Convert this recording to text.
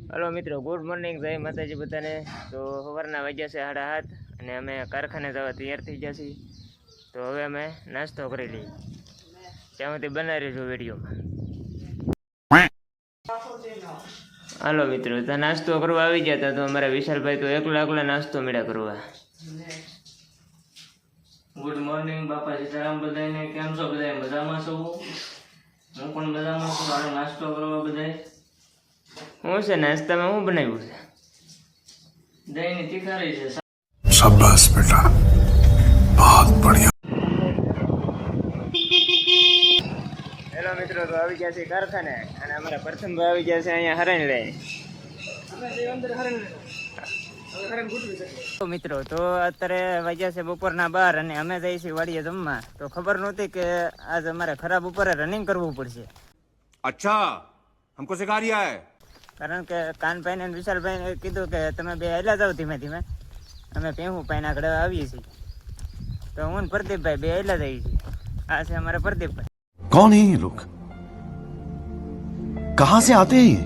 Hello मित्रों, good morning, जय माताजी बधाने। तो सवाરના વાગ્યા છે 7:30 અને અમે કારખાને જવા તૈયાર થઈ ગયા છીએ। તો હવે અમે નાસ્તો કરી લઈએ, ત્યાં સુધી બનાવી રહેજો વિડીયોમાં। હાલો મિત્રો, તો નાસ્તો કરવા આવી ગયા હતા, તો અમારા વિશાલભાઈ તો એકલા નાસ્તો મળ્યા કરવા। ગુડ મોર્નિંગ બાપા સીતારામ બધાને, કેમ છો બધા? મજામાં છો? હું પણ મજામાં છું। મારો નાસ્તો કરવા બધાય। હું છે નાસ્તામાં હું બનાવ્યું છે? દહીંની તીખારી છે। शाबाश बेटा, बहुत बढ़िया। હેલો મિત્રો, તો આવી ગયા છે કારખાને અને અમારા પ્રથમભાઈ આવી ગયા છે અહીંયા હરણ લઈને। તો મિત્રો, તો અત્યારે વાગ્યા છે બપોરના 12 અને અમે જઈએ છીએ વાડીએ જમવા। તો ખબર નહોતી કે આજ અમારે ખરાબ બપોરે રનિંગ કરવું પડશે। अच्छा, हमको सिखा रिया है। કારણ કે કાનભાઈ ને વિશાલભાઈ કીધું કે તમે બે હેલા જાવ ધીમે ધીમે, અમે પેહું પાઈને આગળ આવીએ છીએ। તો હું ને પ્રદીપભાઈ બે હેલા જઈએ છીએ। આ છે અમારા પ્રદીપભાઈ। कौन है ये लोग? कहाँ से आते हैं ये?